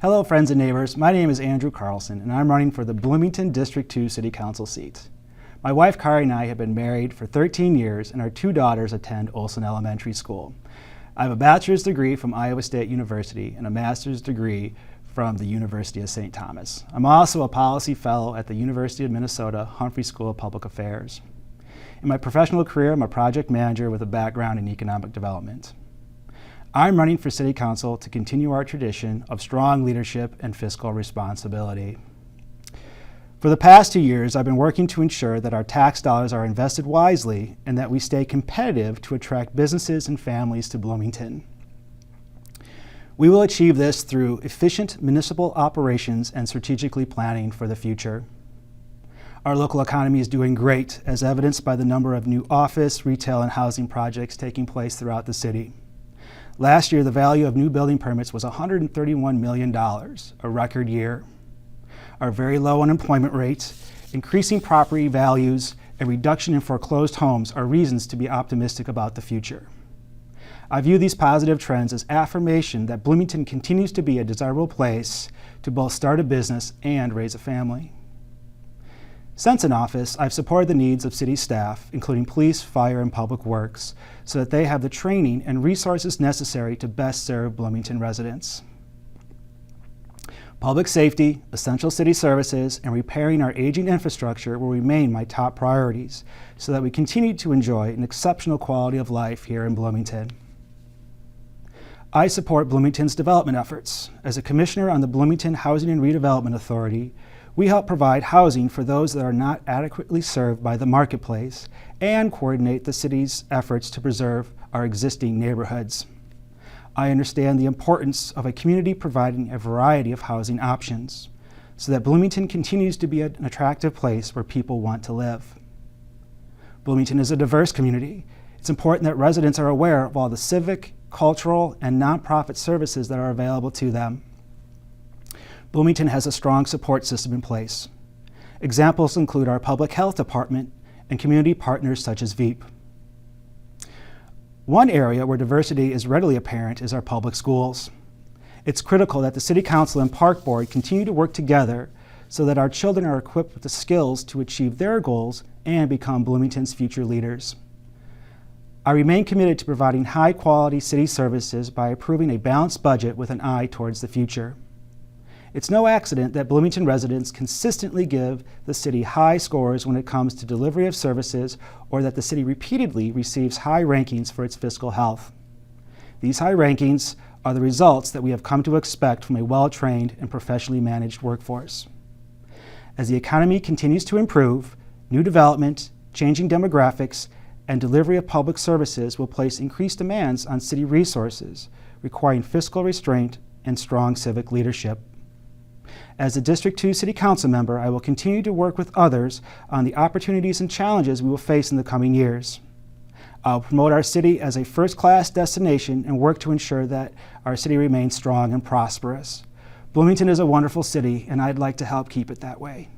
Hello friends and neighbors, my name is Andrew Carlson and I'm running for the Bloomington District 2 City Council seat. My wife Kari and I have been married for 13 years and our two daughters attend Olson Elementary School. I have a bachelor's degree from Iowa State University and a master's degree from the University of St. Thomas. I'm also a policy fellow at the University of Minnesota Humphrey School of Public Affairs. In my professional career, I'm a project manager with a background in economic development. I'm running for City Council to continue our tradition of strong leadership and fiscal responsibility. For the past 2 years, I've been working to ensure that our tax dollars are invested wisely and that we stay competitive to attract businesses and families to Bloomington. We will achieve this through efficient municipal operations and strategically planning for the future. Our local economy is doing great, as evidenced by the number of new office, retail, and housing projects taking place throughout the city. Last year, the value of new building permits was $131 million, a record year. Our very low unemployment rate, increasing property values, and reduction in foreclosed homes are reasons to be optimistic about the future. I view these positive trends as affirmation that Bloomington continues to be a desirable place to both start a business and raise a family. Since in office, I've supported the needs of city staff, including police, fire, and public works, so that they have the training and resources necessary to best serve Bloomington residents. Public safety, essential city services, and repairing our aging infrastructure will remain my top priorities so that we continue to enjoy an exceptional quality of life here in Bloomington. I support Bloomington's development efforts. As a commissioner on the Bloomington Housing and Redevelopment Authority, we help provide housing for those that are not adequately served by the marketplace and coordinate the city's efforts to preserve our existing neighborhoods. I understand the importance of a community providing a variety of housing options so that Bloomington continues to be an attractive place where people want to live. Bloomington is a diverse community. It's important that residents are aware of all the civic, cultural, and nonprofit services that are available to them. Bloomington has a strong support system in place. Examples include our public health department and community partners such as VEEP. One area where diversity is readily apparent is our public schools. It's critical that the City Council and Park Board continue to work together so that our children are equipped with the skills to achieve their goals and become Bloomington's future leaders. I remain committed to providing high-quality city services by approving a balanced budget with an eye towards the future. It's no accident that Bloomington residents consistently give the city high scores when it comes to delivery of services, or that the city repeatedly receives high rankings for its fiscal health. These high rankings are the results that we have come to expect from a well-trained and professionally managed workforce. As the economy continues to improve, new development, changing demographics, and delivery of public services will place increased demands on city resources, requiring fiscal restraint and strong civic leadership. As a District 2 City Council member, I will continue to work with others on the opportunities and challenges we will face in the coming years. I'll promote our city as a first-class destination and work to ensure that our city remains strong and prosperous. Bloomington is a wonderful city, and I'd like to help keep it that way.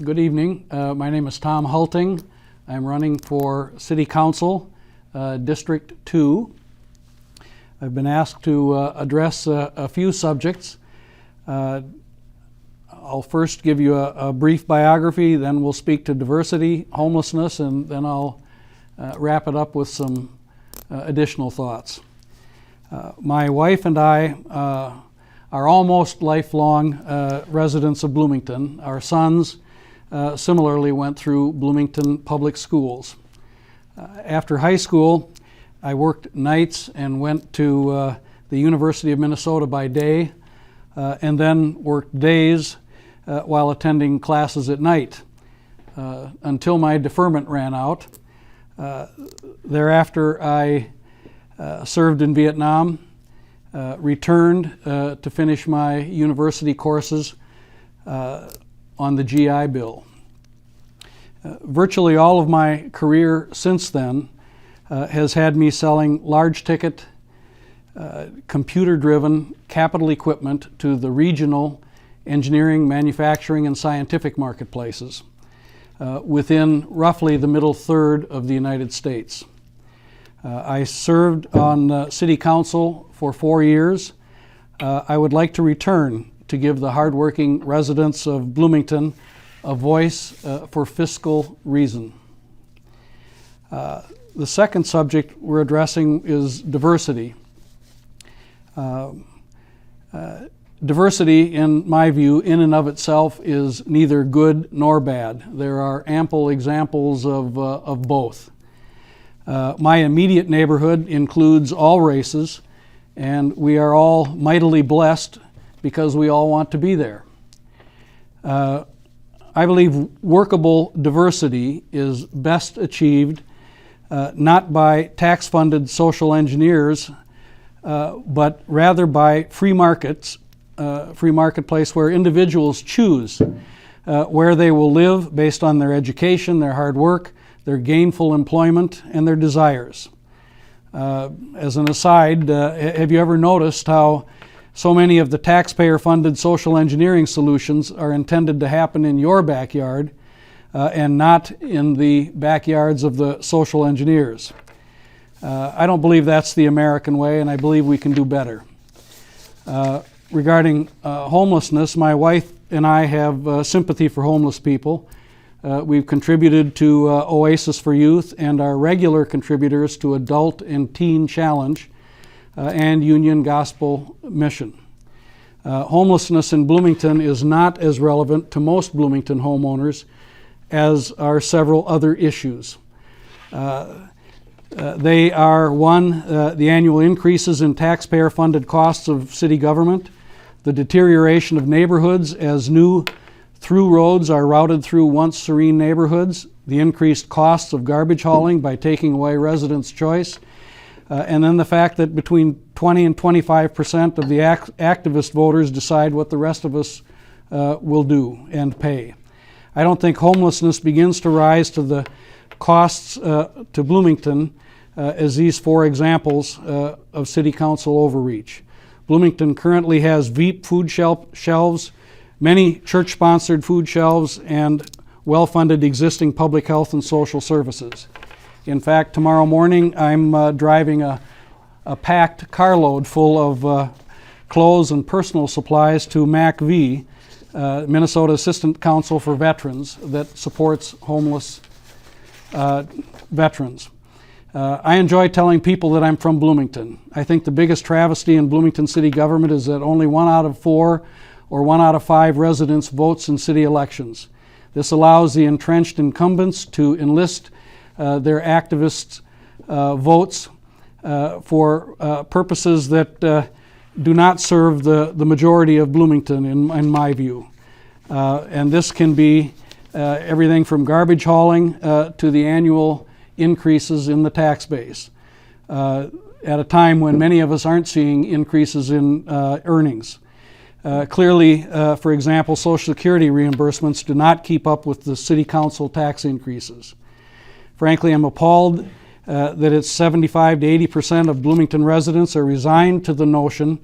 Good evening. My name is Tom Hulting. I'm running for City Council, District 2. I've been asked to address a few subjects. I'll first give you a brief biography, then we'll speak to diversity, homelessness, and then I'll wrap it up with some additional thoughts. My wife and I are almost lifelong residents of Bloomington. Our sons similarly went through Bloomington Public Schools. After high school, I worked nights and went to the University of Minnesota by day, and then worked days while attending classes at night until my deferment ran out. Thereafter, I served in Vietnam, returned to finish my university courses on the GI Bill. Virtually all of my career since then has had me selling large ticket, computer-driven capital equipment to the regional engineering, manufacturing, and scientific marketplaces. within roughly the middle third of the United States. I served on City Council for 4 years. I would like to return to give the hardworking residents of Bloomington a voice for fiscal reason. The second subject we're addressing is diversity. Diversity, in my view, in and of itself is neither good nor bad. There are ample examples of both. My immediate neighborhood includes all races, and we are all mightily blessed because we all want to be there. I believe workable diversity is best achieved not by tax-funded social engineers, but rather by free markets, free marketplace where individuals choose where they will live based on their education, their hard work, their gainful employment, and their desires. As an aside, have you ever noticed how so many of the taxpayer-funded social engineering solutions are intended to happen in your backyard and not in the backyards of the social engineers? I don't believe that's the American way, and I believe we can do better. Regarding homelessness, my wife and I have sympathy for homeless people. We've contributed to Oasis for Youth and are regular contributors to Adult and Teen Challenge and Union Gospel Mission. Homelessness in Bloomington is not as relevant to most Bloomington homeowners as are several other issues. They are, one, the annual increases in taxpayer-funded costs of city government, the deterioration of neighborhoods as new through roads are routed through once serene neighborhoods, the increased costs of garbage hauling by taking away residents' choice, and then the fact that between 20 and 25% of the activist voters decide what the rest of us will do and pay. I don't think homelessness begins to rise to the costs to Bloomington as these 4 examples of City Council overreach. Bloomington currently has VEEP food shelves, many church-sponsored food shelves, and well-funded existing public health and social services. In fact, tomorrow morning I'm driving a packed carload full of clothes and personal supplies to MACV, Minnesota Assistant Council for Veterans, that supports homeless veterans. I enjoy telling people that I'm from Bloomington. I think the biggest travesty in Bloomington city government is that only 1 out of 4 or 1 out of 5 residents votes in city elections. This allows the entrenched incumbents to enlist their activists' votes for purposes that do not serve the majority of Bloomington, in my view. And this can be everything from garbage hauling to the annual increases in the tax base at a time when many of us aren't seeing increases in earnings. Clearly, for example, Social Security reimbursements do not keep up with the City Council tax increases. Frankly, I'm appalled that it's 75 to 80% of Bloomington residents are resigned to the notion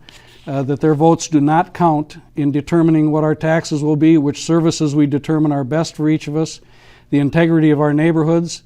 that their votes do not count in determining what our taxes will be, which services we determine are best for each of us, the integrity of our neighborhoods,